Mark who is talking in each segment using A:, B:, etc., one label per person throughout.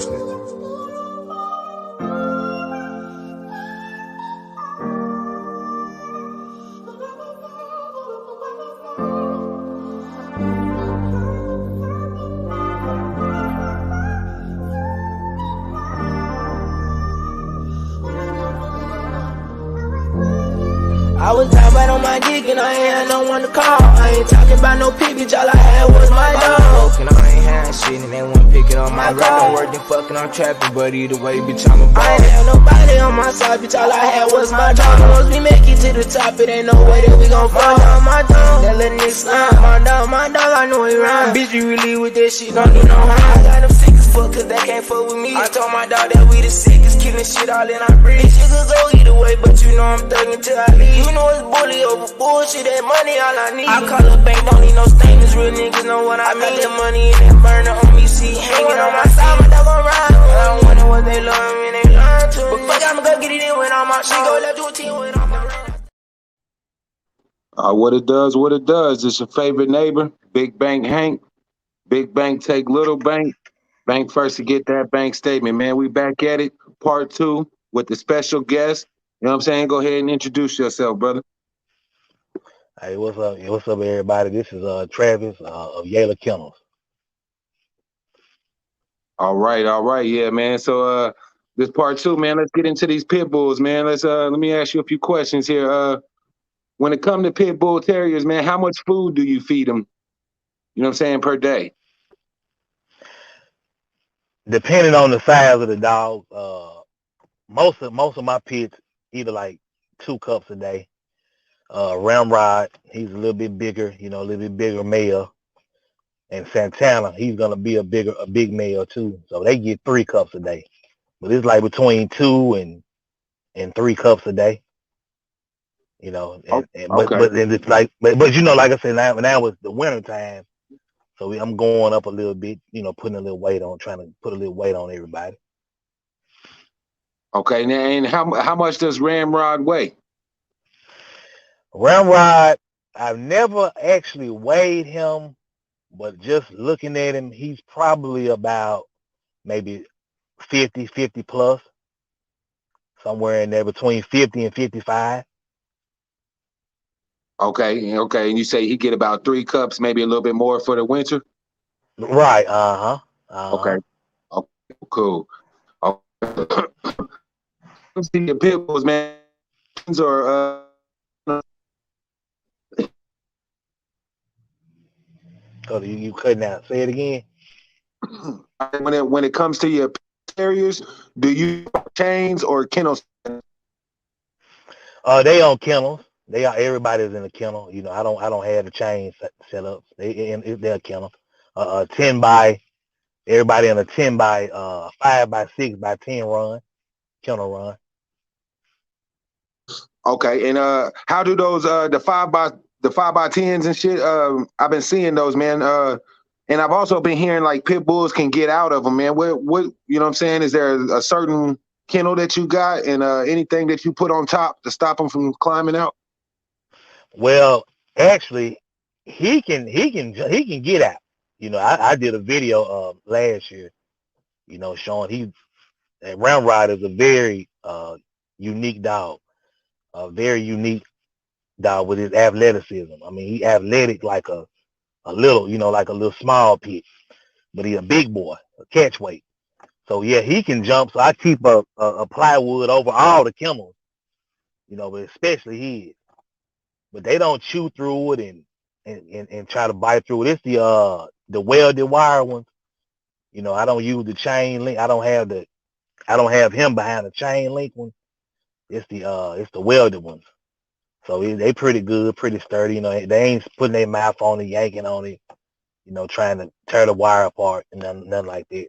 A: I was down right on my dick and I ain't had no one to call. I ain't talking about no pig, bitch, all I had was my dog. And I ain't had shit and they won't pick it on my rap. I'm working, fucking, I'm trapping, but either way, bitch, I'm a ball. I ain't had nobody on my side, bitch, all I had was my dog. Once we make it to the top, it ain't no way that we gon' fall. My dog, that little nigga slime. My dog, I know he rhyme. Bitch, you really with that shit, don't do no harm. I got them sick as fuck, cause they can't fuck with me. I told my dog that we the sickest, killing shit all in our breath. Bitch, you could go either way, but you know I'm thugging till I leave. You know it's bully over bullshit, that money all I need. I call a bank, don't need no statements, real niggas know what I mean. I got the money and that burner on me, see hanging on my side, my dog gon' ride. I wonder what they love me, they lying to. But fuck, I'ma go get it in when I'm out. She go left to a team when I'm out.
B: What it does. It's your favorite neighbor, Big Bank Hank. Big Bank take little bank. Bank first to get that bank statement, man. We back at it, part 2 with the special guest. You know what I'm saying? Go ahead and introduce yourself, brother.
C: Hey, what's up? What's up, everybody? This is Travis of Yala Kennels.
B: All right, yeah, man. So this part 2, man. Let's get into these pit bulls, man. Let me ask you a few questions here. When it comes to pit bull terriers, man, how much food do you feed them? You know what I'm saying, per day?
C: Depending on the size of the dog, most of my pits eat like 2 cups a day. Ramrod, he's a little bit bigger, a little bit bigger male. And Santana, he's gonna be a big male too. So they get 3 cups a day. But it's like between 2 and 3 cups a day. But it's like, but like I said, now it's the winter time, so I'm going up a little bit, putting a little weight on, trying to put a little weight on everybody.
B: Okay, now, and how much does Ramrod weigh?
C: Ramrod, I've never actually weighed him, but just looking at him, he's probably about maybe 50 plus, somewhere in there between 50 and 55.
B: Okay, and you say he get about 3 cups, maybe a little bit more for the winter?
C: Right,
B: Okay, cool. Okay. See your pit bulls, man, or
C: Oh, you couldn't out. Say it again.
B: When it comes to your terriers, do you chains or kennels?
C: They on kennels. Everybody's in a kennel. I don't have the chain set up. They're a kennel. 10 by, everybody in a 10 by 5 by 6 by 10 run, kennel run.
B: Okay, and how do those the 5 by 10s and shit? I've been seeing those, man. And I've also been hearing like pit bulls can get out of them, man. What you know what I'm saying? Is there a certain kennel that you got and anything that you put on top to stop them from climbing out?
C: Well, actually, he can get out. I did a video last year, showing Ramrod is a very unique dog, a very unique dog with his athleticism. I mean, he athletic like a little, like a little small pit, but he's a big boy, a catch weight. So yeah, he can jump. So I keep a plywood over all the kennels, but especially his. But they don't chew through it and try to bite through it. It's the welded wire ones. I don't use the chain link. I don't have him behind the chain link one. It's the welded ones. So they pretty good, pretty sturdy. They ain't putting their mouth on it, yanking on it, trying to tear the wire apart and nothing like that.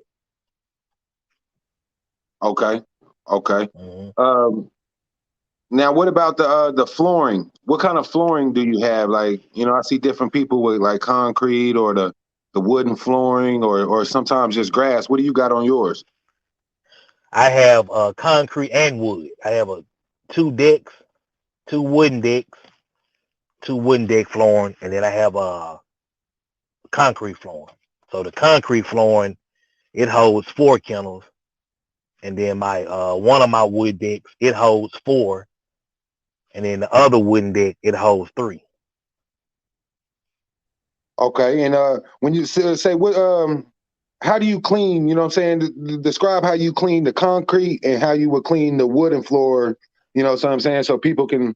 B: Okay.
C: Mm-hmm.
B: Now, what about the flooring? What kind of flooring do you have? Like, I see different people with like concrete or the wooden flooring or sometimes just grass. What do you got on yours?
C: I have concrete and wood. I have 2 decks, 2 wooden decks, 2 wooden deck flooring, and then I have concrete flooring. So the concrete flooring it holds 4 kennels. And then my one of my wood decks, it holds 4. And then the other wooden deck, it holds 3.
B: Okay, and when you say what, how do you clean? You know what I'm saying? Describe how you clean the concrete and how you would clean the wooden floor. You know what I'm saying? So people can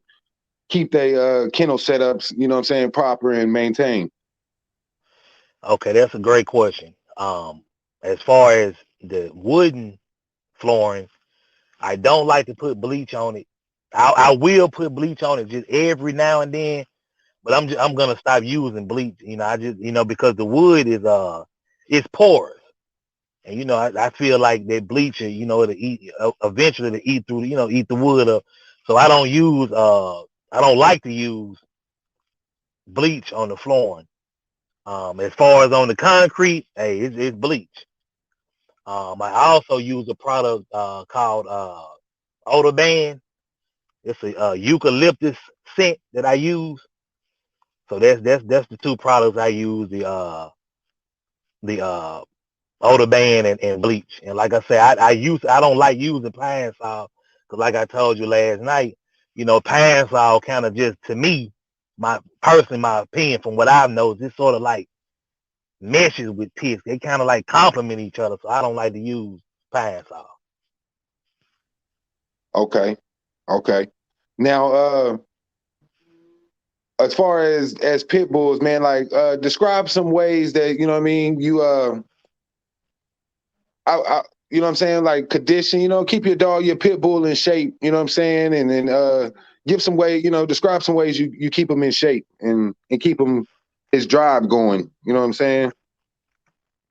B: keep their kennel setups, you know what I'm saying, proper and maintained.
C: Okay, that's a great question. As far as the wooden flooring, I don't like to put bleach on it. I will put bleach on it just every now and then, but I'm gonna stop using bleach. You know, I just because the wood is it's porous, and I feel like that bleach, it'll eat eventually to eat through eat the wood up. So I don't like to use bleach on the flooring. As far as on the concrete, hey, it's bleach. I also use a product called Odor Band. It's a eucalyptus scent that I use. So that's the 2 products I use, the Odor Band and bleach. And like I said, I don't like using Pine Sol because, like I told you last night, Pine Sol kind of just, to me, my opinion, from what I've noticed, it's sort of like meshes with pits. They kind of like complement each other, so I don't like to use Pine Sol.
B: Okay. Now, as far as pit bulls, man, like describe some ways that you know what I mean. You you know what I'm saying, like condition. Keep your pit bull in shape. You know what I'm saying, and then give some way. Describe some ways you keep him in shape and keep him his drive going. You know what I'm saying.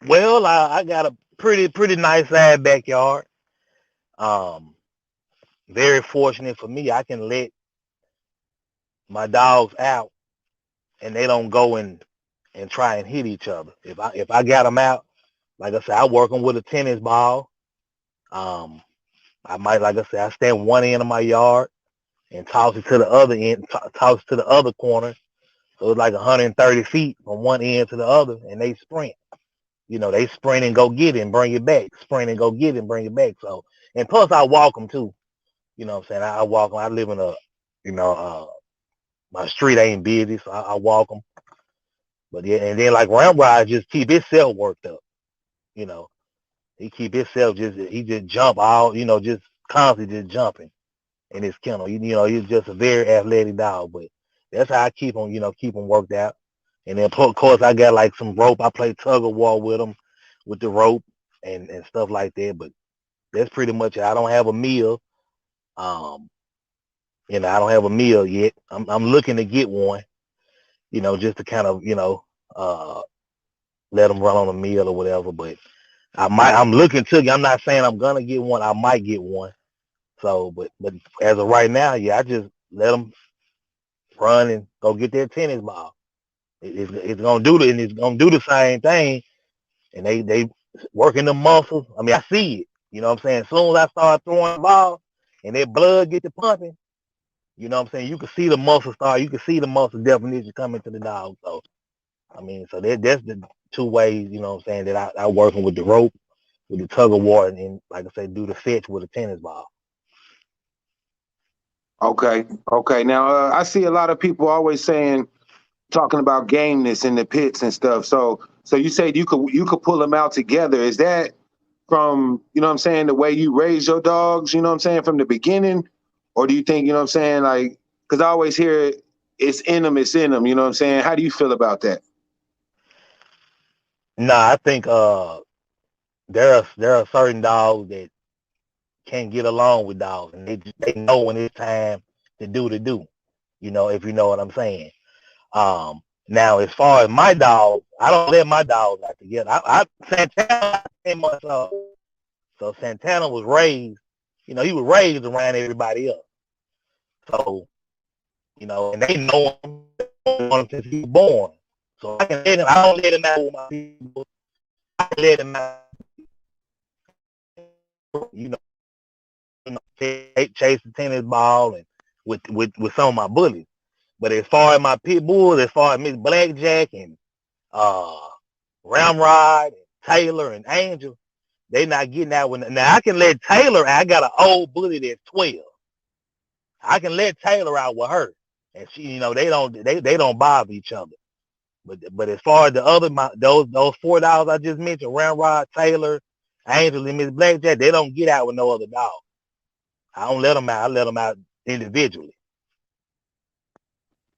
C: Well, I got a pretty nice size backyard. Very fortunate for me, I can let my dogs out and they don't go and try and hit each other. If I got them out, like I said, I work them with a tennis ball. I might, like I said, I stand one end of my yard and toss it to the other end, toss it to the other corner. So it's like 130 feet from one end to the other, and they sprint. They sprint and go get it and bring it back. Sprint and go get it and bring it back. So, and plus I walk them too. You know what I'm saying? I walk them. I live in my street ain't busy, so I walk them. But yeah, and then like Ramrod just keep himself worked up. He keep himself he just jump all, just constantly just jumping in his kennel. He's just a very athletic dog, but that's how I keep him, keep him worked out. And then of course I got like some rope. I play tug of war with him with the rope and stuff like that. But that's pretty much it. I don't have a meal. I don't have a meal yet. I'm looking to get one, just to kind of, let them run on a meal or whatever. But I'm looking to, I'm not saying I'm gonna get one. I might get one. So, but as of right now, yeah, I just let them run and go get their tennis ball. It's gonna do and it's gonna do the same thing. And they working the muscles. I mean, I see it. You know what I'm saying? As soon as I start throwing the ball and their blood get to pumping, you know what I'm saying? You can see the muscle start. You can see the muscle definition coming to the dog. So, I mean, so that's the 2 ways, you know what I'm saying, that I working with the rope, with the tug of war, and like I say, do the fetch with a tennis ball.
B: Okay. Now, I see a lot of people always talking about gameness in the pits and stuff. So you said you could pull them out together. Is that from, you know what I'm saying, the way you raise your dogs, you know what I'm saying, from the beginning? Or do you think, you know what I'm saying, like, because I always hear it's in them, you know what I'm saying? How do you feel about that?
C: Nah, I think there are certain dogs that can't get along with dogs, and they know when it's time to do, if you know what I'm saying. Now, as far as my dog, I don't let my dogs out together. Santana 10 months old. So Santana was raised, he was raised around everybody else. So, and they know him since he was born. So I don't let him out with my people. I let him out, chase the tennis ball and with some of my bullies. But as far as my pit bulls, as far as Miss Blackjack and Ramrod and Taylor and Angel, They not getting out when now I can let Taylor. I got an old bully that's 12. I can let Taylor out with her, and she, they don't bother each other. But as far as the other those $4 I just mentioned, Ramrod, Taylor, Angel, and Miss Blackjack, they don't get out with no other dog. I don't let them out. I let them out individually.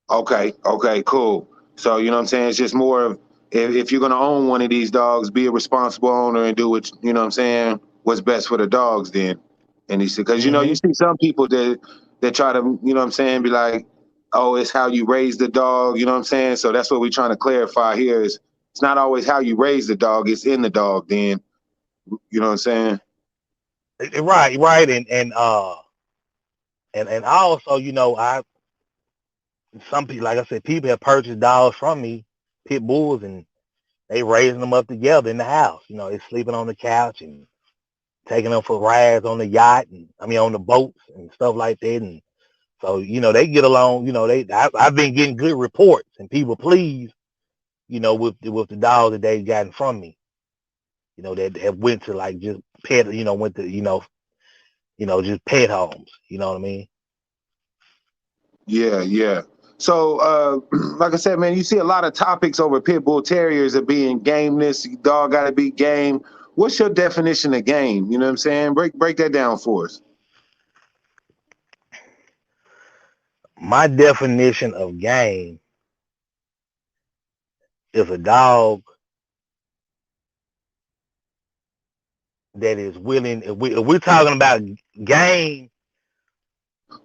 B: Okay, cool. So you know what I'm saying? It's just more of if you're gonna own one of these dogs, be a responsible owner and do what you know what I'm saying, what's best for the dogs then. And he said, because you see some people that try to, you know what I'm saying, be like, oh, it's how you raise the dog, you know what I'm saying? So that's what we're trying to clarify here is it's not always how you raise the dog, it's in the dog then. You know what I'm saying?
C: Right. And also, some people, like I said, people have purchased dogs from me, pit bulls, and they raising them up together in the house. They sleeping on the couch and taking them for rides on the yacht and on the boats and stuff like that. And so, they get along. I've been getting good reports and people pleased, with the dogs that they've gotten from me. That have went to like just pet, went to, just pet homes. You know what I mean?
B: Yeah. So, like I said, man, you see a lot of topics over pit bull terriers of being gameness. Dog got to be game. What's your definition of game? You know what I'm saying? Break that down for us.
C: My definition of game is a dog that is willing. If we're talking about game,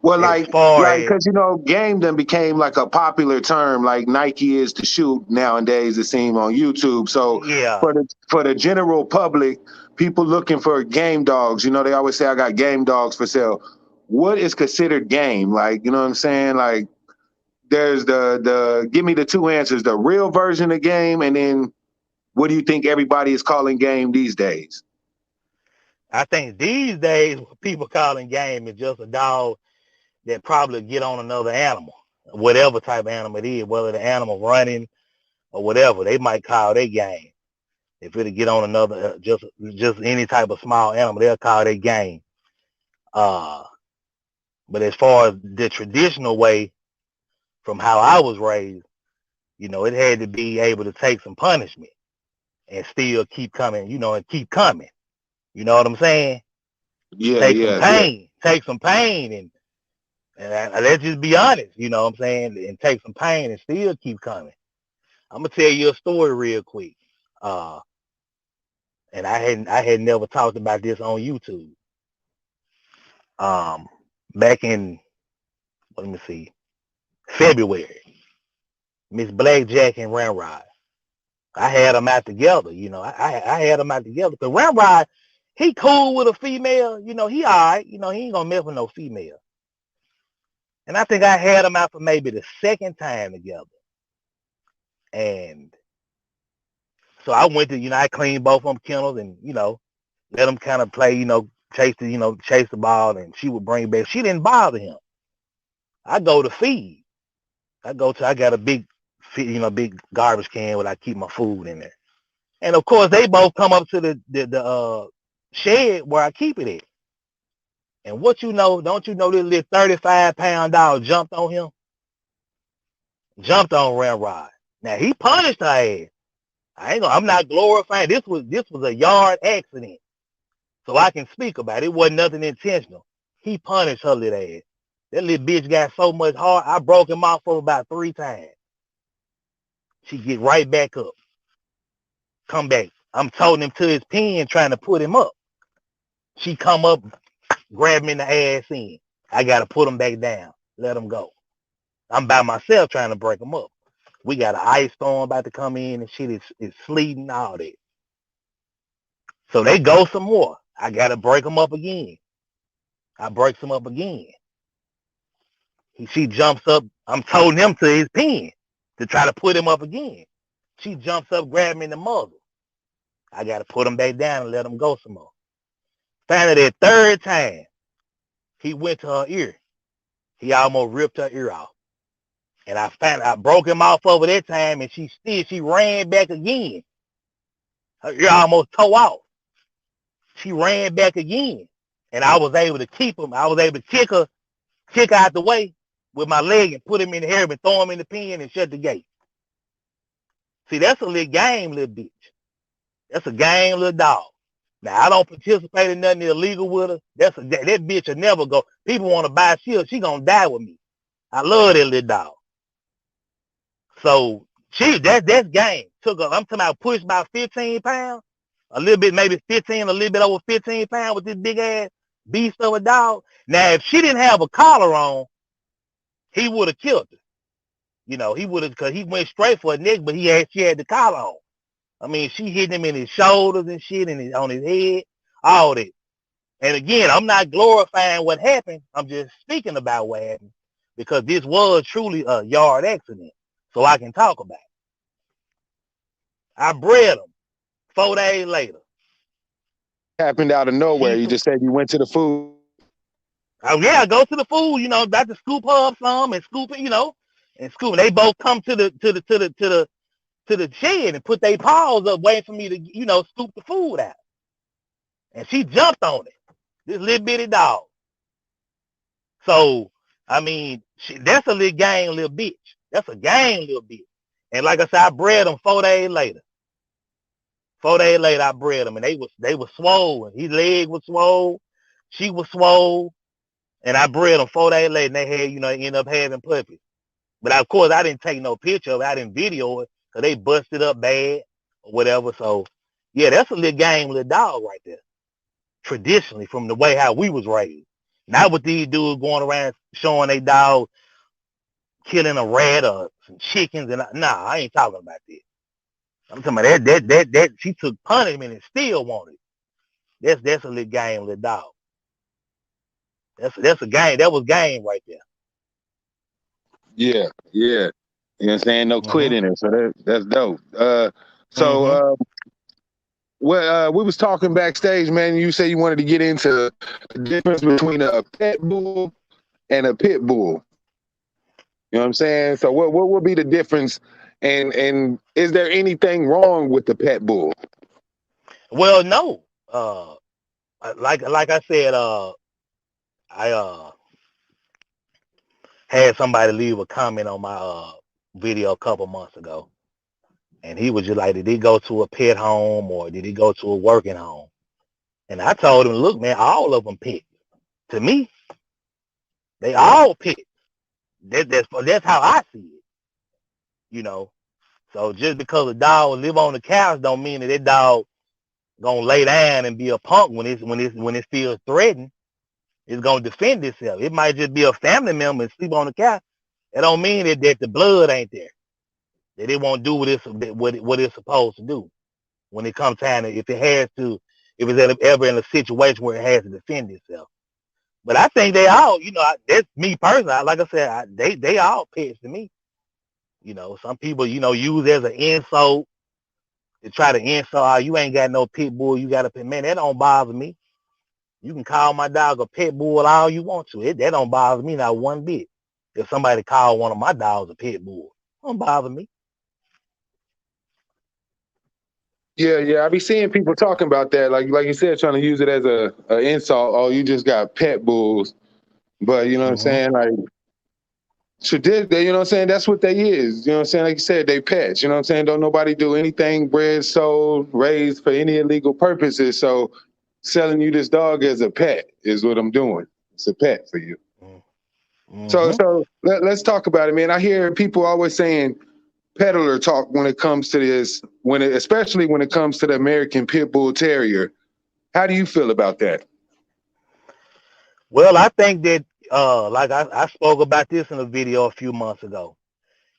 B: well,
C: as far as
B: because game then became like a popular term, like Nike is to shoot nowadays. It seems on YouTube. So
C: yeah,
B: for the general public, people looking for game dogs, they always say I got game dogs for sale. What is considered game? Like, you know what I'm saying? Like, there's the give me the two answers: the real version of game, and then what do you think everybody is calling game these days?
C: I think these days what people calling game is just a dog that probably get on another animal, whatever type of animal it is, whether the animal running or whatever, they might call their game. If it'll get on another, just any type of small animal, they'll call their game. But as far as the traditional way, from how I was raised, it had to be able to take some punishment and still keep coming, and keep coming. You know what I'm saying? Take some pain, and let's just be honest, you know what I'm saying, and take some pain and still keep coming. I'm gonna tell you a story real quick. And I had never talked about this on YouTube. Back in, let me see, February, Miss Blackjack and Ramrod, I had them out together. I had them out together because Ramrod, he cool with a female. He all right. He ain't gonna mess with no female. And I think I had them out for maybe the second time together. And so I went to, I cleaned both of them kennels and, let them kind of play, chase the ball, and she would bring back. She didn't bother him. I go to feed. I got a big, big garbage can where I keep my food in there. And of course, they both come up to the shed where I keep it at. And don't you know this little 35-pound dog jumped on him? Jumped on Ramrod. Now he punished her ass. I'm not glorifying. This was a yard accident. So I can speak about it. It wasn't nothing intentional. He punished her little ass. That little bitch got so much heart, I broke him off for about 3 times. She get right back up. Come back. I'm toting him to his pen, trying to put him up. She come up, grab him in the ass in. I got to put him back down. Let him go. I'm by myself trying to break him up. We got an ice storm about to come in and shit is sleeting, all that. So they go some more. I got to break him up again. I breaks him up again. She jumps up. I'm toting him to his pen to try to put him up again. She jumps up, grab me in the muzzle. I got to put him back down and let him go some more. Finally, that third time, he went to her ear. He almost ripped her ear off. And I broke him off over that time, and she ran back again. Her ear almost tore off. she ran back again, and I was able to keep him. I was able to kick her out the way with my leg and put him in the hair and throw him in the pen and shut the gate. See, that's a little game, little bitch. That's a game, little dog. Now, I don't participate in nothing illegal with her. That bitch will never go. People want to buy she gonna die with me. I love that little dog. So that's game. I'm talking about pushed about 15 pounds, a little bit, maybe 15, a little bit over 15 pounds with this big ass beast of a dog. Now, if she didn't have a collar on, he would have killed her. You know, he would have, because he went straight for a neck, but she had the collar on. I mean, she hit him in his shoulders and shit, and on his head, all that. And again, I'm not glorifying what happened. I'm just speaking about what happened, because this was truly a yard accident, so I can talk about it. I bred him 4 days later.
B: Happened out of nowhere. You just said you went to the food.
C: Oh yeah, I go to the food, you know, about to scoop her up some and scoop it, you know, and scoop it. They both come to the shed and put their paws up, waiting for me to, you know, scoop the food out. And she jumped on it. This little bitty dog. So, I mean, that's a little gang, little bitch. That's a gang, little bitch. And like I said, I bred them 4 days later. 4 days later, I bred them, and they were swole. His leg was swole. She was swole. And I bred them 4 days later, and they had, you know, ended up having puppies. But of course, I didn't take no picture of it. I didn't video it, because they busted up bad or whatever. So, yeah, that's a little game, little dog right there. Traditionally, from the way how we was raised. Not with these dudes going around showing they dog killing a rat or some chickens. And nah, I ain't talking about that. I'm talking about that she took punishment and still wanted it. That's a little game, little dog. That's a game. That was game right there.
B: Yeah. You know what I'm saying? No quit in it. So that's dope. We was talking backstage, man. You said you wanted to get into the difference between a pet bull and a pit bull. You know what I'm saying? So what would be the difference? And is there anything wrong with the pet bull?
C: Well, no. Like I said, I had somebody leave a comment on my video a couple months ago, and he was just like, did he go to a pet home or did he go to a working home? And I told him, look, man, all of them pets. To me, they all pets. That's how I see it. You know, so just because a dog live on the couch don't mean that dog gonna lay down and be a punk when it feels threatened. It's gonna defend itself. It might just be a family member and sleep on the couch. It don't mean that the blood ain't there. That it won't do what it's supposed to do when it comes time. If it's ever in a situation where it has to defend itself. But I think they all, you know, that's me personally. Like I said, they all pets to me. You know, some people, you know, use as an insult to try to insult, you ain't got no pit bull, you got a pit. Man, that don't bother me. You can call my dog a pit bull all you want to. That don't bother me not one bit. If somebody call one of my dogs a pit bull, it don't bother me.
B: Yeah. I be seeing people talking about that, like you said, trying to use it as a insult. Oh, you just got pet bulls, but you know what I'm saying, like. You know what I'm saying? That's what they is. You know what I'm saying? Like you said, they pets. You know what I'm saying? Don't nobody do anything bred, sold, raised for any illegal purposes. So selling you this dog as a pet is what I'm doing. It's a pet for you. So let's talk about it, man. I hear people always saying peddler talk when it comes to this, especially when it comes to the American Pit Bull Terrier. How do you feel about that?
C: Well, I think that like I spoke about this in a video a few months ago.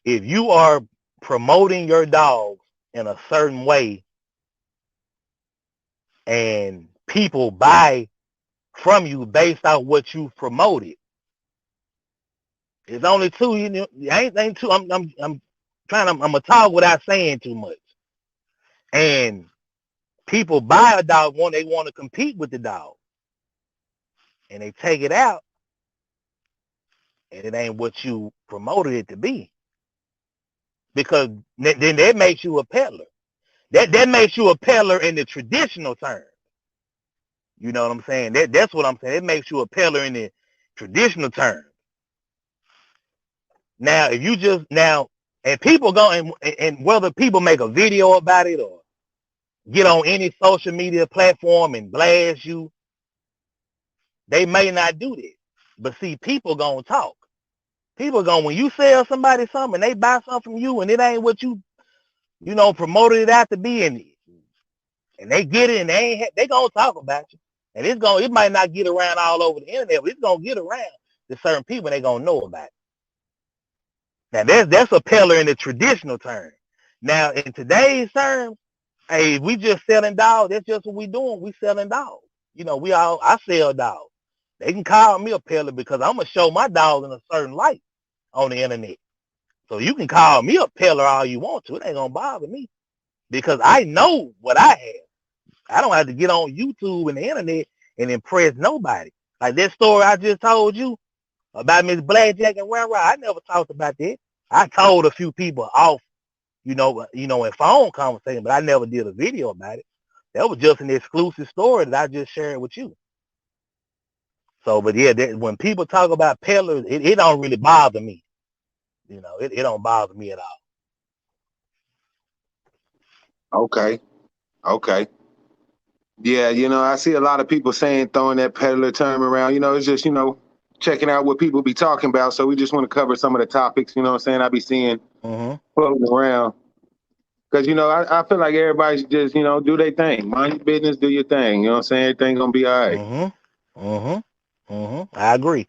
C: If you are promoting your dogs in a certain way and people buy from you based on what you promoted, it's only two. You know, ain't two. I'm gonna talk without saying too much. And people buy a dog when they want to compete with the dog, and they take it out. And it ain't what you promoted it to be. Because then that makes you a peddler. That makes you a peddler in the traditional term. You know what I'm saying? That's what I'm saying. It makes you a peddler in the traditional term. Now, if you just and people go and whether people make a video about it or get on any social media platform and blast you, they may not do that. But see, people gonna talk. People gonna, when you sell somebody something and they buy something from you and it ain't what you promoted it out to be, and they get it and they gonna talk about you. And it might not get around all over the internet, but it's gonna get around to certain people and they gonna know about it. Now that's a peddler in the traditional term. Now in today's terms, hey, we just selling dogs. That's just what we doing. We selling dogs. I sell dogs. They can call me a peddler because I'm gonna show my dogs in a certain light on the internet. So you can call me a peddler all you want to. It ain't gonna bother me because I know what I have. I don't have to get on YouTube and the internet and impress nobody. Like that story I just told you about Miss Blackjack and Round Round, I never talked about that. I told a few people off, in phone conversation, but I never did a video about it. That was just an exclusive story that I just shared with you. So, but yeah, when people talk about peddlers, it don't really bother me. It don't bother me at all.
B: Okay. Yeah, I see a lot of people throwing that peddler term around. It's just, checking out what people be talking about. So we just want to cover some of the topics, I be seeing floating around. Because, I feel like everybody's just, do their thing. Mind your business, do your thing. You know what I'm saying? Everything going to be all right.
C: I agree.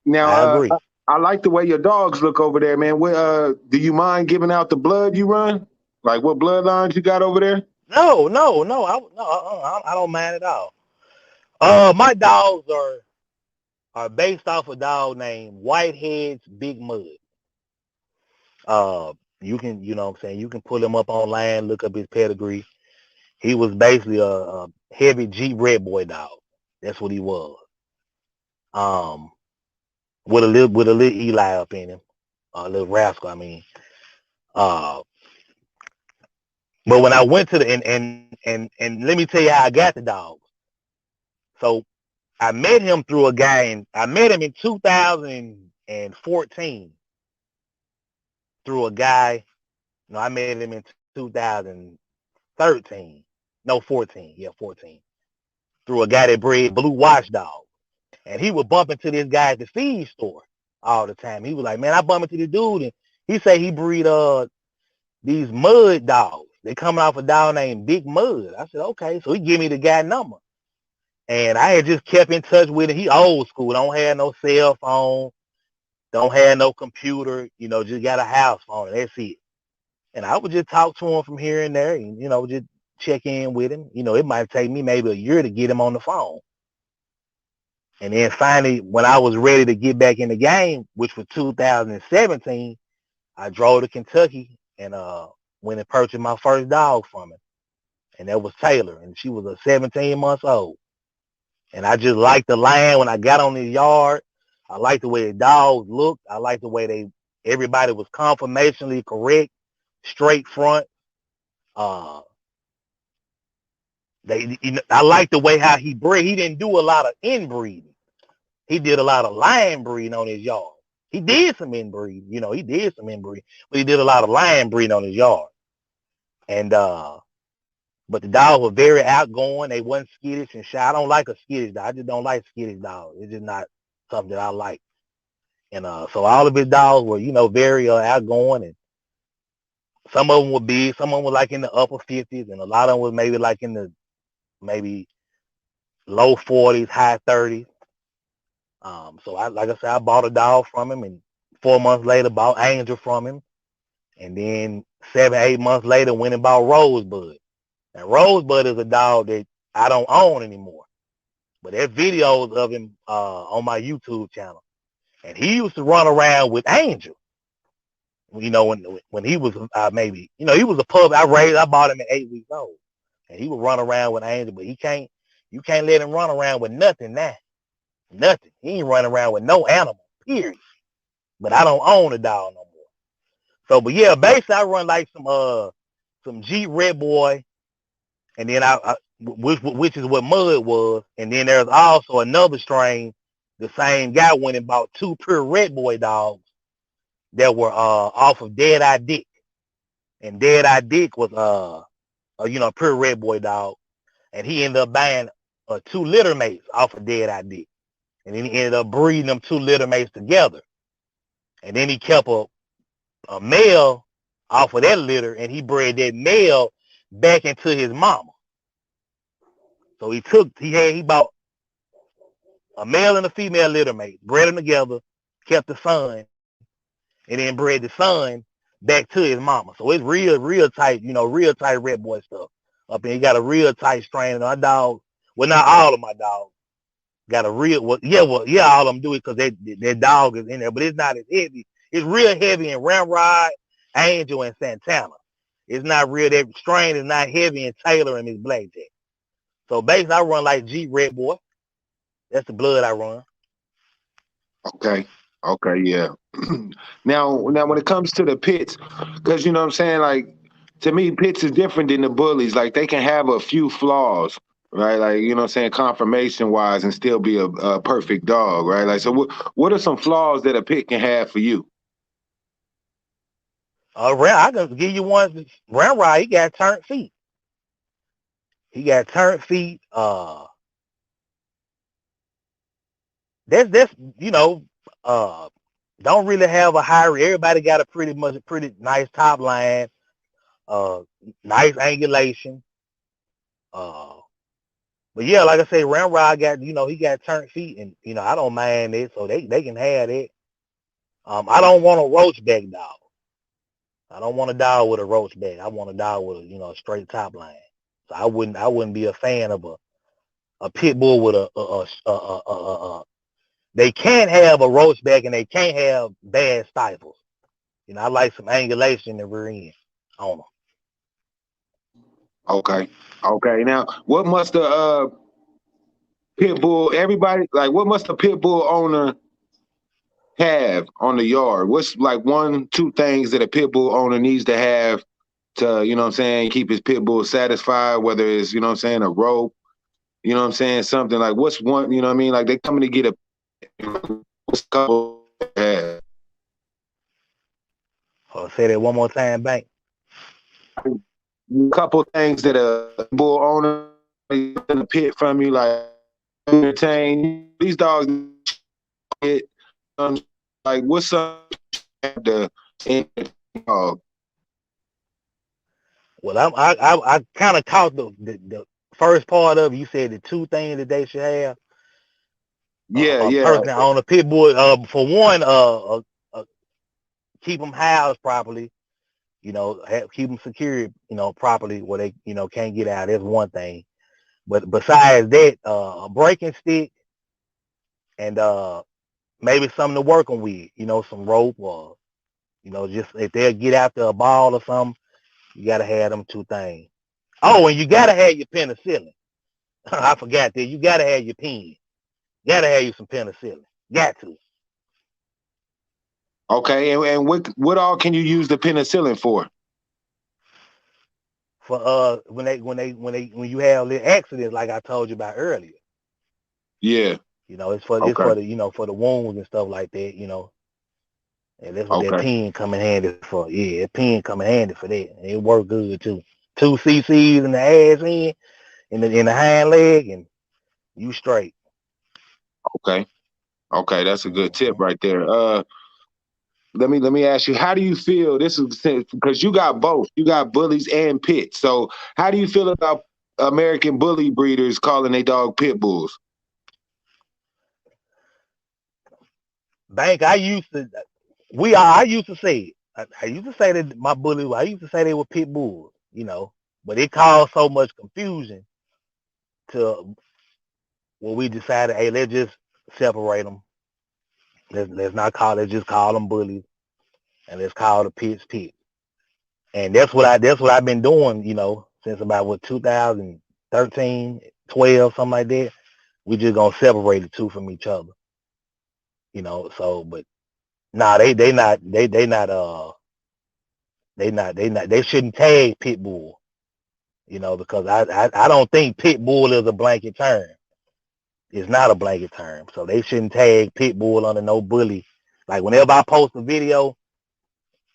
B: Now,
C: I agree.
B: I like the way your dogs look over there, man. Do you mind giving out the blood you run? Like what bloodlines you got over there?
C: No. I don't mind at all. My dogs are based off a dog named Whitehead's Big Mud. You can, what I'm saying, you can pull him up online, look up his pedigree. He was basically a heavy Jeep Red Boy dog. That's what he was. With a little Eli up in him, a little rascal. I mean, but when I went to the and let me tell you how I got the dogs. So I met him through a guy, and I met him in 2014 through a guy. No, I met him in 2013. No, 14. Yeah, 14. Through a guy that bred blue watchdogs. And he would bump into this guy at the feed store all the time. He was like, man, I bump into this dude, and he say he breed these mud dogs. They coming off a dog named Big Mud. I said, okay. So he give me the guy number. And I had just kept in touch with him. He old school. Don't have no cell phone. Don't have no computer. Just got a house phone. That's it. And I would just talk to him from here and there and, just check in with him. It might take me maybe a year to get him on the phone. And then finally, when I was ready to get back in the game, which was 2017, I drove to Kentucky and went and purchased my first dog from him. And that was Taylor. And she was 17 months old. And I just liked the line when I got on the yard. I liked the way the dogs looked. I liked the way everybody was conformationally correct, straight front. I liked the way how he bred. He didn't do a lot of inbreeding. He did a lot of line breeding on his yard. He did some inbreeding, but he did a lot of line breeding on his yard. And but the dogs were very outgoing. They wasn't skittish and shy. I don't like a skittish dog. I just don't like skittish dogs. It's just not something that I like. And so all of his dogs were, very outgoing, and some of them were big. Some of them were like in the upper 50s, and a lot of them was maybe like in the low 40s, high 30s. So like I said, I bought a dog from him, and 4 months later bought Angel from him, and then 7-8 months later went and bought Rosebud. And Rosebud is a dog that I don't own anymore, but there's videos of him on my YouTube channel, and he used to run around with Angel. When he was he was a pup. I bought him at 8 weeks old, and he would run around with Angel, but you can't let him run around with nothing now. Nothing. He ain't running around with no animal, period. But I don't own a dog no more. So, but yeah, basically I run like some Jeep Red Boy, and then which is what Mud was. And then there's also another strain. The same guy went and bought 2 pure Red Boy dogs that were off of Dead Eye Dick. And Dead Eye Dick was pure Red Boy dog. And he ended up buying 2 litter mates off of Dead Eye Dick. And then he ended up breeding them 2 litter mates together. And then he kept a male off of that litter, and he bred that male back into his mama. So he bought a male and a female litter mate, bred them together, kept the son, and then bred the son back to his mama. So it's real tight, real tight Red Boy stuff. Up and he got a real tight strain. And our dog, well, not all of my dogs got a real, all of them do it because that dog is in there, but it's not as heavy. It's real heavy in Ramrod, Angel, and Santana. It's not real. That strain is not heavy in Taylor and Miss Blackjack. So basically, I run like G Red Boy. That's the blood I run.
B: Okay, yeah. Now, when it comes to the pits, because you know what I'm saying, like to me, pits is different than the bullies. Like they can have a few flaws, right? Like you know what I'm saying, conformation wise, and still be a perfect dog, right? Like so, what are some flaws that a pit can have for you?
C: I can give you one. Ramrod, he got turned feet. That's don't really have a high. Everybody got a pretty nice top line, nice angulation. But yeah, like I say, Ramrod got he got turned feet, and I don't mind it, so they can have it. I don't want a roachback dog. I don't want a dog with a roachback. I want a dog with a straight top line. So I wouldn't be a fan of a pit bull with a they can't have a roachback and they can't have bad stifles. I like some angulation in the rear end on them.
B: Okay. Now, what must the pit bull? What must the pit bull owner have on the yard? What's like 1, 2 things that a pit bull owner needs to have to, keep his pit bull satisfied, whether it's, a rope, something like what's one, like they coming to get what's a couple have?
C: Oh, say that one more time, Bank.
B: A couple things that a bull owner in the pit from you, like entertain these dogs. Like what's up the dog?
C: Well, I kind of caught the first part of it. You said the 2 things that they should have.
B: Yeah.
C: Personally, on a pit bull, for one, keep them housed properly. Keep them secured, properly where they, can't get out. That's one thing. But besides that, a breaking stick and maybe something to work them with, some rope or, just if they'll get after a ball or something, you got to have them 2 things. Oh, and you got to have your penicillin. I forgot that. You got to have your pen. You got to have you some penicillin. Got to.
B: Okay, and what all can you use the penicillin for?
C: For when you have little accidents like I told you about earlier.
B: Yeah.
C: It's for the for the wounds and stuff like that, And that's what that pen come in handy for. Yeah, that pen come in handy for that. And it worked good too. 2 cc's in the ass end, in the hind leg, and you straight.
B: Okay, that's a good tip right there. Let me ask you, how do you feel? This is because you got both. You got bullies and pits. So how do you feel about American bully breeders calling their dog pit bulls?
C: Bank, I used to say it. I used to say that my bully, I used to say they were pit bulls, but it caused so much confusion to where we decided, hey, let's just separate them. Let's just call them bullies, and let's call the pits pit. And that's what I've been doing, since about 2013, 12, something like that. We just gonna separate the 2 from each other, So, but nah, they shouldn't tag pit bull. You know, because I don't think pit bull is a blanket term. It's not a blanket term. So they shouldn't tag pit bull under no bully. Like whenever I post a video,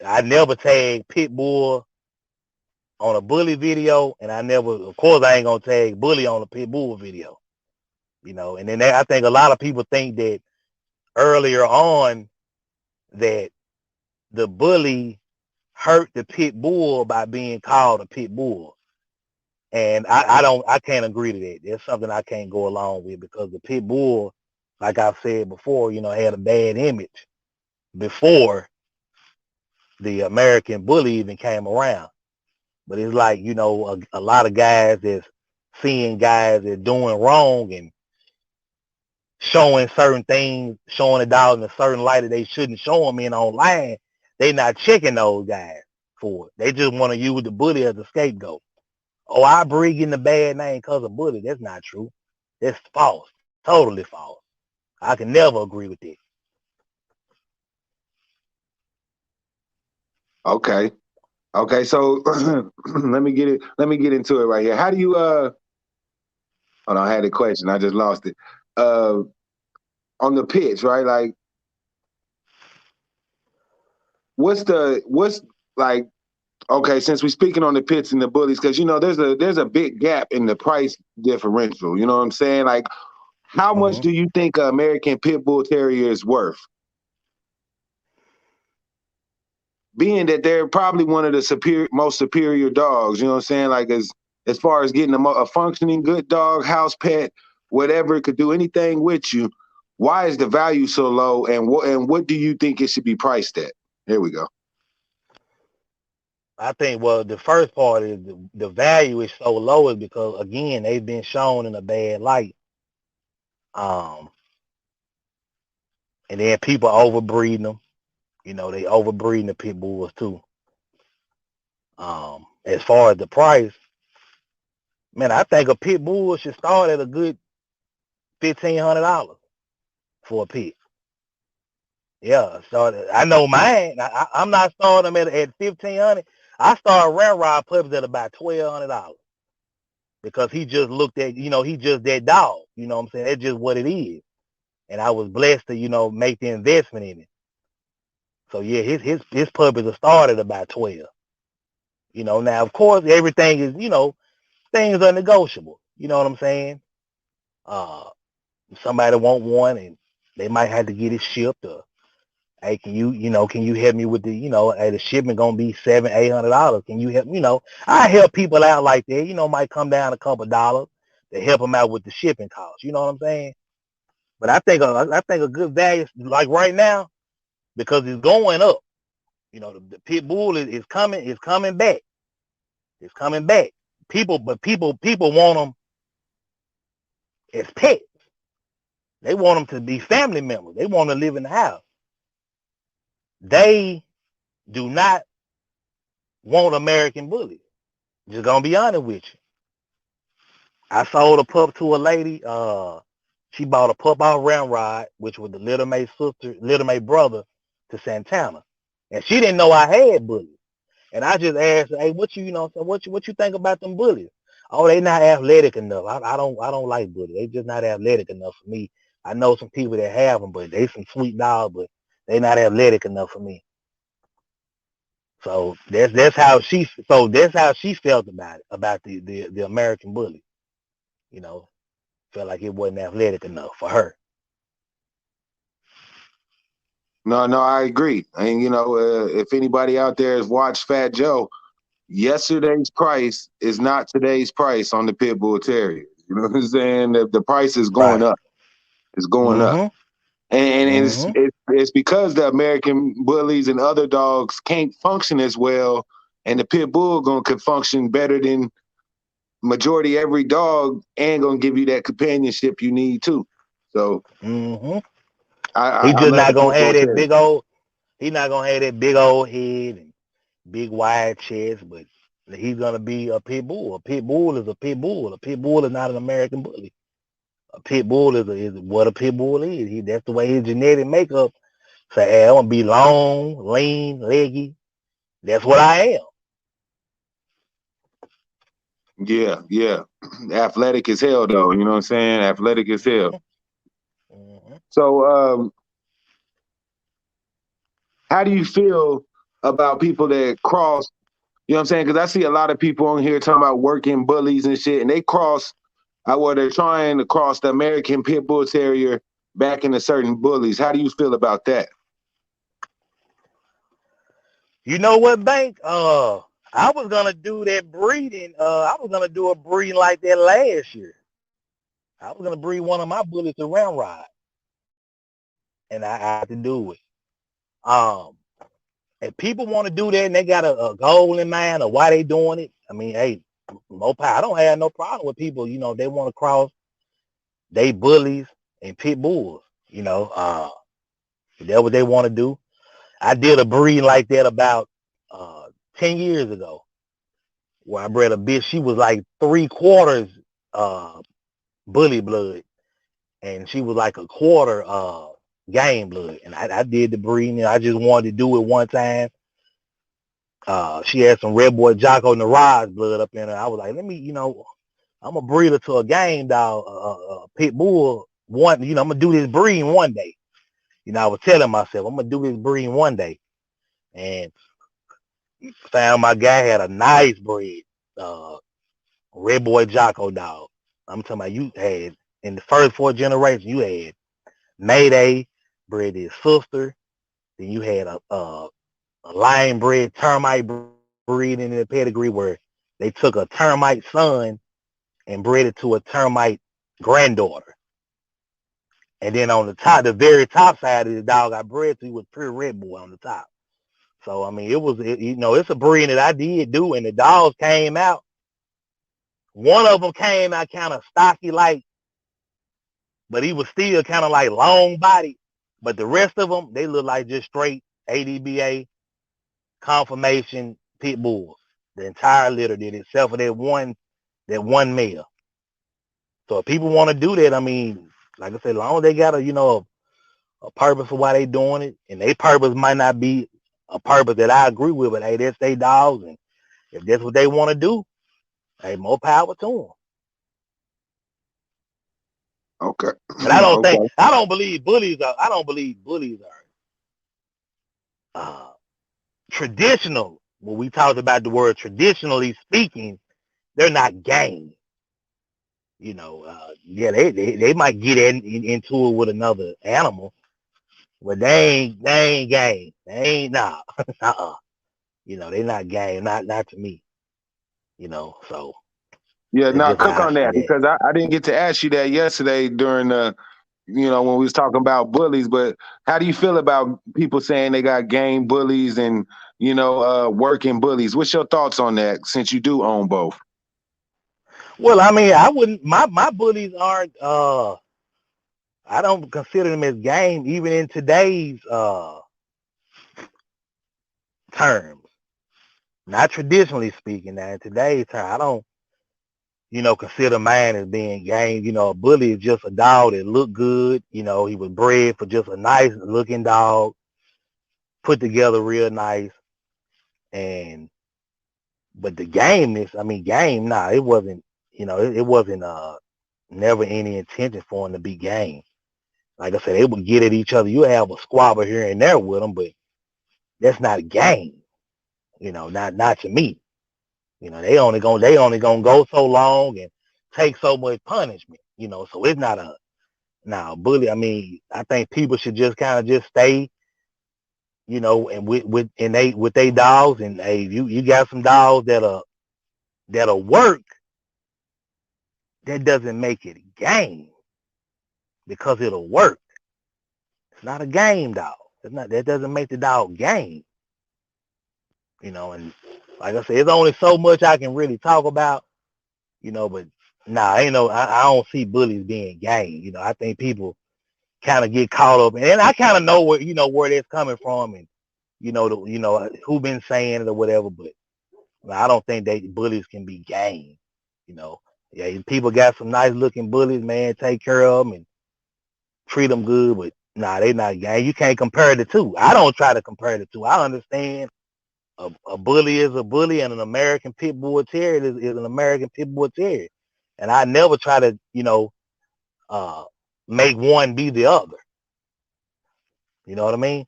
C: I never tag pit bull on a bully video, and of course, I ain't gonna tag bully on a pit bull video. You know, and then I think a lot of people think that earlier on that the bully hurt the pit bull by being called a pit bull. And I can't agree to that. That's something I can't go along with, because the pit bull, like I've said before, you know, had a bad image before the American bully even came around. But it's like, you know, a lot of guys that's seeing guys that doing wrong and showing certain things, showing a dog in a certain light that they shouldn't show them in online. They not checking those guys for it. They just want to use the bully as a scapegoat. Oh, I bring in the bad name because of bully. That's not true. That's false. Totally false. I can never agree with that.
B: Okay. Okay, so let me get into it right here. How do you hold on, I had a question. I just lost it. On the pitch, right? Like what's like, okay, since we're speaking on the pits and the bullies, because you know there's a big gap in the price differential. You know what I'm saying? Like, how much do you think an American Pit Bull Terrier is worth? Being that they're probably one of the most superior dogs, you know what I'm saying? Like as far as getting a functioning good dog, house pet, whatever, it could do anything with you. Why is the value so low, and what do you think it should be priced at? Here we go.
C: I think, well, the first part is the value is so low is because, again, they've been shown in a bad light. And then people overbreeding them. You know, they overbreeding the pit bulls too. As far as the price, man, I think a pit bull should start at a good $1,500 for a pit. Yeah, so I know mine. I'm not starting them at $1,500. I started Ramrod puppies at about $1,200 because he just looked at, you know, he just that dog. You know what I'm saying? That's just what it is. And I was blessed to, you know, make the investment in it. So yeah, his puppies are started about 12. You know, now of course everything is, you know, things are negotiable. You know what I'm saying? Somebody want one and they might have to get it shipped, or hey, can you help me with the, you know, hey, the shipment gonna be $700-800. Can you help? You know, I help people out like that. You know, might come down a couple dollars to help them out with the shipping costs. You know what I'm saying? But I think a good value, like right now, because it's going up. You know, the pit bull is coming back. It's coming back. People want them as pets. They want them to be family members. They want to live in the house. They do not want American bullies. Just gonna be honest with you. I sold a pup to a lady. She bought a pup off Ramrod, which was the Little May brother to Santana, and she didn't know I had bullies. And I just asked her, hey, what you think about them bullies? Oh, they not athletic enough. I don't like bullies. They just not athletic enough for me. I know some people that have them, but they some sweet dogs, but they not athletic enough for me. So that's how she felt about the American bully. You know, felt like it wasn't athletic enough for her.
B: No, I agree. And you know, if anybody out there has watched Fat Joe, yesterday's price is not today's price on the Pit Bull Terrier. You know what I'm saying? The price is going up. It's going up. And it's because the American bullies and other dogs can't function as well, and the pit bull can function better than majority every dog, and gonna give you that companionship you need too. So
C: He just not gonna have that big old. He's not gonna have that big old head and big wide chest, but he's gonna be a pit bull. A pit bull is a pit bull. A pit bull is not an American bully. A pit bull is what a pit bull is. That's the way his genetic makeup. Say, hey, I want to be long, lean, leggy. That's what I am.
B: Yeah. Athletic as hell, though. You know what I'm saying? Athletic as hell.
C: Mm-hmm.
B: So, how do you feel about people that cross? You know what I'm saying? Because I see a lot of people on here talking about working bullies and shit, and they cross. Well, they're trying to cross the American Pit Bull Terrier back into certain bullies. How do you feel about that?
C: You know what, Bank? I was gonna do that breeding. I was gonna do a breeding like that last year. I was gonna breed one of my bullies to Round Ride, and I had to do it. Um, if people want to do that and they got a goal in mind of why they doing it, I mean, hey, no power. I don't have no problem with people. You know, they want to cross they bullies and pit bulls. You know, if that's what they want to do. I did a breed like that about 10 years ago, where I bred a bitch. She was like 3/4 bully blood, and she was like a quarter game blood. And I did the breeding. And I just wanted to do it one time. She had some Red Boy Jocko Naraj blood up in her. I was like, let me, you know, I'm a breeder to a game dog, pit bull. I'm gonna do this breeding one day. You know, I was telling myself, I'm gonna do this breeding one day, and found my guy had a nice breed, Red Boy Jocko dog. I'm talking about you had in the first 4 generations, you had Mayday bred his sister, then you had a lion bred termite breed in the pedigree where they took a termite son and bred it to a termite granddaughter. And then on the top, the very top side of the dog I bred to was pure Red Boy on the top. So, I mean, it's a breed that I did do, and the dogs came out. One of them came out kind of stocky like, but he was still kind of like long body. But the rest of them, they look like just straight ADBA conformation pit bulls. The entire litter did, except for that one male. So if people want to do that, I mean, like I said, as long as they got a purpose for why they doing it, and their purpose might not be a purpose that I agree with, but hey, that's their dogs, and if that's what they want to do, hey, more power to them.
B: Okay.
C: But I don't believe bullies are traditional. When we talked about the word traditionally speaking, they're not game. You know, they might get into it with another animal, but they ain't game. They ain't You know, they not game. Not to me. You know, so
B: Yeah,
C: that's
B: now
C: just
B: cook
C: how I
B: on
C: see
B: that
C: that.
B: because I didn't get to ask you that yesterday during when we was talking about bullies. But how do you feel about people saying they got game bullies and working bullies? What's your thoughts on that? Since you do own both.
C: Well, I mean, I wouldn't. My bullies aren't. I don't consider them as game, even in today's terms. Not traditionally speaking. Now, in today's term, I don't, consider mine as being game. You know, a bully is just a dog that look good. You know, he was bred for just a nice looking dog, put together real nice. But the gameness, I mean, game, nah, it wasn't. It wasn't never any intention for him to be game. Like I said, they would get at each other. You have a squabble here and there with them, but that's not a game. Not to me. They only gonna go so long and take so much punishment. So it's not a bully. I mean, I think people should just kind of just stay, and with they dogs, and hey, you got some dogs that'll work. That doesn't make it a game because it'll work. It's not a game dog. That doesn't make the dog game. And like I said, it's only so much I can really talk about, but I don't see bullies being game. I think people kind of get caught up, and I kind of know where that's coming from, and who been saying it or whatever, but I don't think bullies can be game. Yeah, people got some nice looking bullies, man. Take care of them and treat them good, but they not game. You can't compare the two. I don't try to compare the two. I understand a bully is a bully, and an American Pit Bull Terrier is an American Pit Bull Terrier. And I never try to, make one be the other. You know what I mean?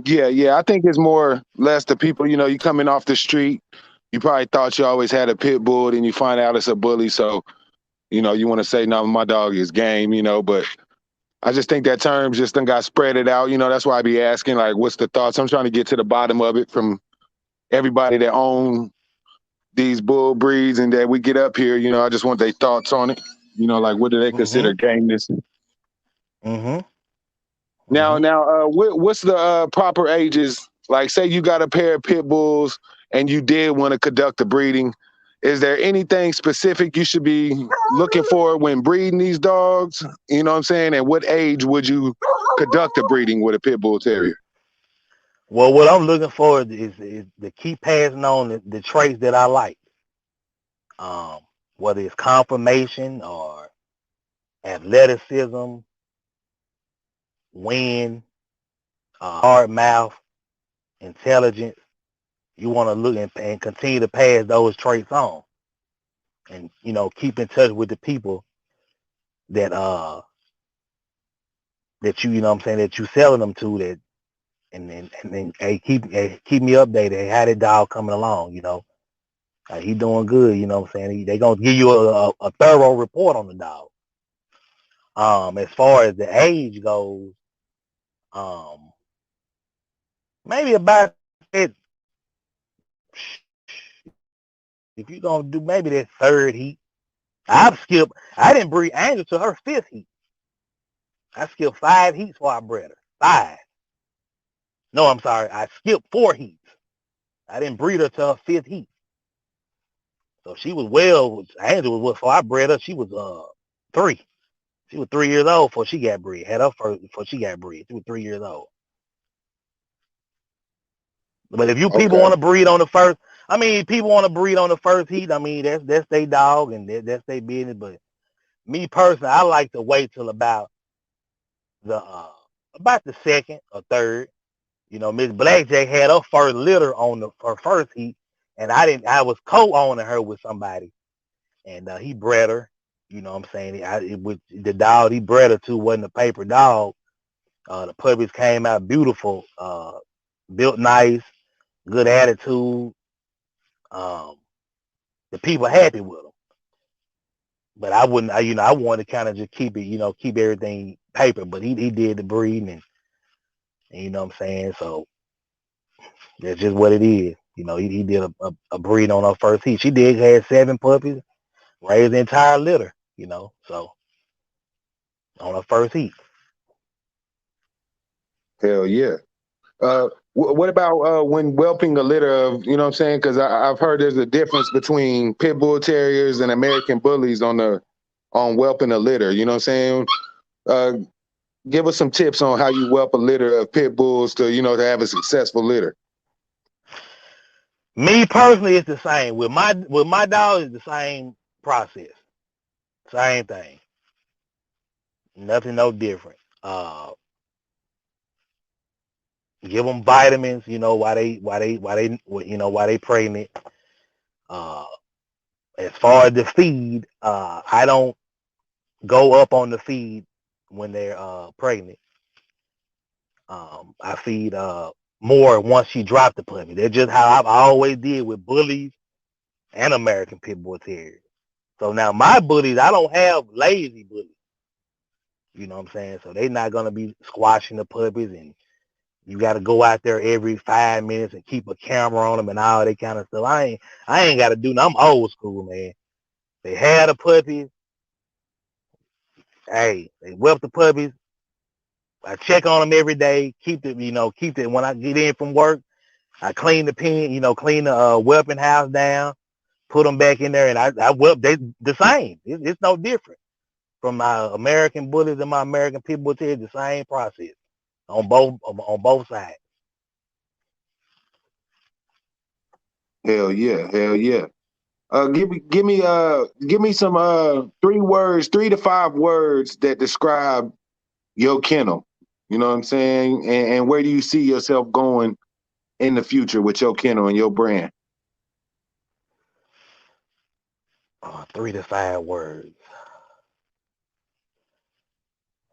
B: Yeah. I think it's more or less the people, you coming off the street, you probably thought you always had a pit bull, and you find out it's a bully. So, you want to say, no, my dog is game, but I just think that term just done got spread it out. That's why I be asking, like, what's the thoughts? I'm trying to get to the bottom of it from everybody that own these bull breeds and that we get up here. I just want their thoughts on it. Like, what do they consider gameness?
C: Mm-hmm.
B: Now, what's the proper ages? Like, say you got a pair of pit bulls and you did want to conduct the breeding. Is there anything specific you should be looking for when breeding these dogs? You know what I'm saying? At what age would you conduct the breeding with a pit bull terrier?
C: Well, what I'm looking for is to keep passing on the traits that I like. Whether it's conformation or athleticism, wind, hard mouth, intelligence. You want to look and continue to pass those traits on, and keep in touch with the people that that you know what I'm saying, that you selling them to, that and then hey, keep me updated. Hey, how that dog coming along? He doing good. You know what I'm saying? They gonna give you a thorough report on the dog. As far as the age goes, maybe about it. If you're gonna do maybe that third heat, I didn't breed Angel to her fifth heat. I skipped 5 heats before I bred her. 5. No, I'm sorry. I skipped 4 heats. I didn't breed her to her 5th heat. So she was Angel was before I bred her. She was 3. She was 3 years old before she got bred. Had her first before she got bred. She was 3 years old. But if people want to breed on the first, people want to breed on the first heat. That's their dog and that's their business. But me personally, I like to wait till about the second or third. Miss Blackjack had her first litter on her first heat, and I was co-owning her with somebody, and he bred her. You know what I'm saying? The dog he bred her to wasn't a paper dog. The puppies came out beautiful, built nice, good attitude. The people happy with them. But I wouldn't, I wanted to kind of just keep it, keep everything paper. But he did the breeding, and you know what I'm saying? So that's just what it is. He did a breed on her first heat. She did have 7 puppies, raised the entire litter, so on her first heat.
B: Hell yeah. What about when whelping a litter of, you know what I'm saying? Because I've heard there's a difference between pit bull terriers and American bullies on whelping a litter. You know what I'm saying? Give us some tips on how you whelp a litter of pit bulls to have a successful litter.
C: Me personally, it's the same. With my dog, it's the same process. Same thing. Nothing no different. Give them vitamins, why they pregnant. As far as the feed, I don't go up on the feed when they're pregnant. I feed more once she dropped the puppy. That's just how I've always did with bullies and American Pit Bull Terriers. So now my bullies, I don't have lazy bullies. You know what I'm saying? So they're not gonna be squashing the puppies, and you got to go out there every 5 minutes and keep a camera on them and all that kind of stuff. I ain't got to do nothing. I'm old school, man. They had the puppies. Hey, they whelp the puppies. I check on them every day. Keep it when I get in from work. I clean the pen, clean the whelping house down, put them back in there, and I whelp. They the same. It's no different from my American bullies and my American Pit Bull Terriers. The same process on both sides.
B: Hell yeah. Give me some 3 to 5 words that describe your kennel. You know what I'm saying? And where do you see yourself going in the future with your kennel and your brand?
C: 3 to 5 words.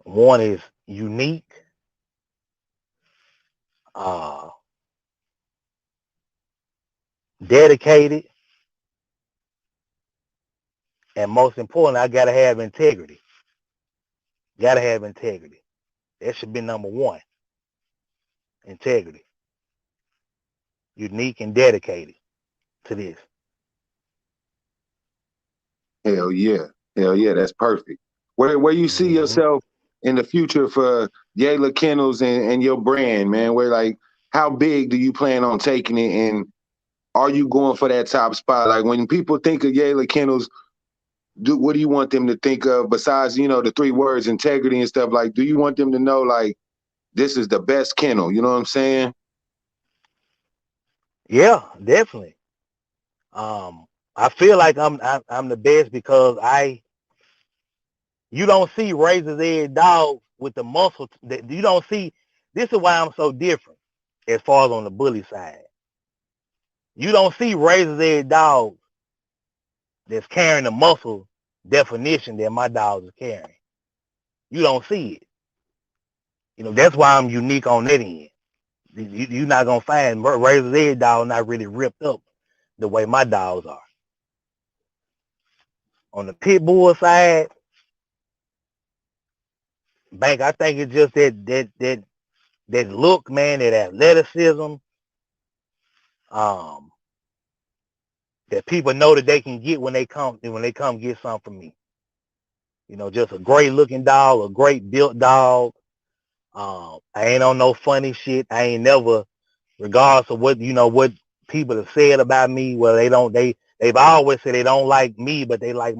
C: One is unique. Dedicated. And most important, I gotta have integrity. Gotta have integrity. That should be number one. Integrity. Unique and dedicated to this.
B: Hell yeah. Hell yeah, that's perfect. Where you see yourself in the future for Yayla Kennels and your brand, man? Where like how big do you plan on taking it, and are you going for that top spot? Like when people think of Yayla Kennels, what do you want them to think of besides, you know, the 3 words integrity and stuff? Like, do you want them to know like this is the best kennel? You know what I'm saying?
C: Yeah, definitely. I feel like I'm the best because you don't see razor's edge dogs with the muscle that you don't see. This is why I'm so different as far as on the bully side. You don't see razor's edge dogs that's carrying the muscle definition that my dogs are carrying. You don't see it. You know, that's why I'm unique on that end. You're not gonna find razor's edge dog not really ripped up the way my dogs are. On the pit bull side, Bank, I think it's just that look, man, that athleticism, that people know that they can get when they come get something from me. You know, just a great looking dog, a great built dog. I ain't on no funny shit. I ain't never, regardless of what people have said about me. Well, they've always said they don't like me, but they like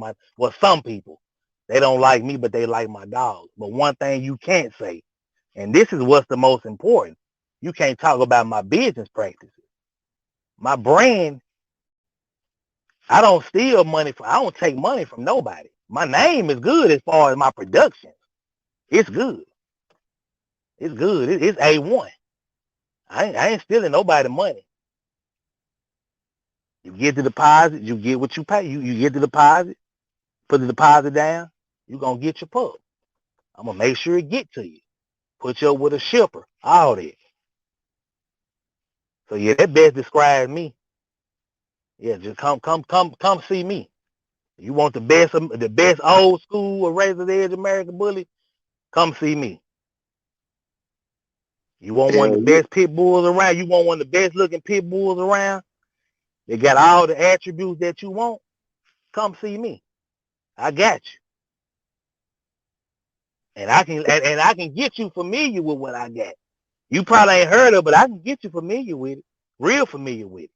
C: some people. They don't like me, but they like my dogs. But one thing you can't say, and this is what's the most important, you can't talk about my business practices. My brand, I don't steal money I don't take money from nobody. My name is good as far as my production. It's good. It's good. It's A1. I ain't stealing nobody money. You get the deposit, you get what you pay. You get the deposit, put the deposit down, you're going to get your pup. I'm going to make sure it get to you. Put you up with a shipper, all that. So yeah, that best describes me. Yeah, just come see me. You want the best old school of razor's edge American bully? Come see me. You want one of the best pit bulls around? You want one of the best looking pit bulls around? They got all the attributes that you want? Come see me. I got you. And I can get you familiar with what I got. You probably ain't heard of it, but I can get you familiar with it. Real familiar with it.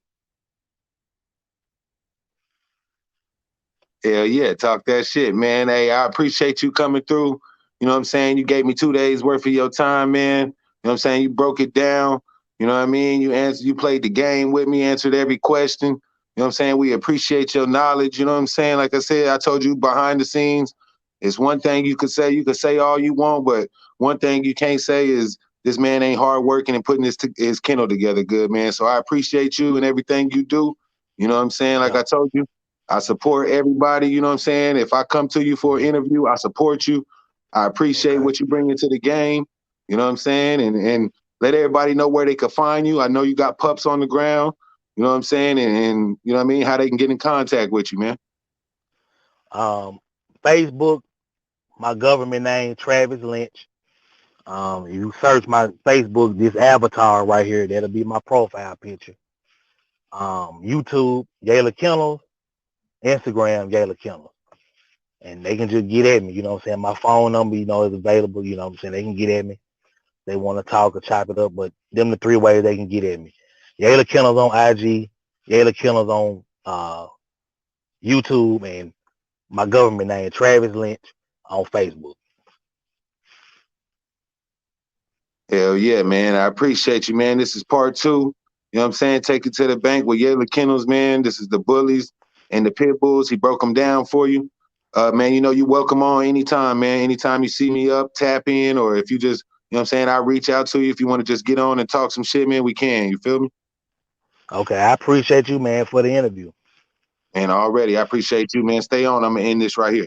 B: Hell yeah, talk that shit, man. Hey, I appreciate you coming through. You know what I'm saying? You gave me 2 days worth of your time, man. You know what I'm saying? You broke it down. You know what I mean? You played the game with me, answered every question. You know what I'm saying? We appreciate your knowledge. You know what I'm saying? Like I said, I told you behind the scenes, it's one thing you could say. You could say all you want, but one thing you can't say is this man ain't hard working and putting his kennel together good, man. So I appreciate you and everything you do. You know what I'm saying? Like I told you, I support everybody, you know what I'm saying? If I come to you for an interview, I support you. I appreciate what you bring into the game, you know what I'm saying? And let everybody know where they can find you. I know you got pups on the ground, you know what I'm saying? And you know what I mean? How they can get in contact with you, man.
C: Facebook, my government name, Travis Lynch. You search my Facebook, this avatar right here, that'll be my profile picture. YouTube, Yayla Kennels. Instagram, Yayla Kennels. And they can just get at me, you know what I'm saying? My phone number, is available, you know what I'm saying? They can get at me. They want to talk or chop it up, but them the 3 ways they can get at me. Yayla Kennels on IG, Yayla Kennels on YouTube, and my government name, Travis Lynch, on Facebook.
B: Hell yeah, man. I appreciate you, man. This is part 2. You know what I'm saying? Take it to the bank with Yayla Kennels, man. This is the bullies and the pit bulls. He broke them down for you. Man, you're welcome on anytime, man. Anytime you see me up, tap in, or if you just know what I'm saying, I'll reach out to you if you want to just get on and talk some shit, man. We can. You feel me?
C: Okay, I appreciate you, man, for the interview.
B: And already, I appreciate you, man. Stay on. I'm gonna end this right here.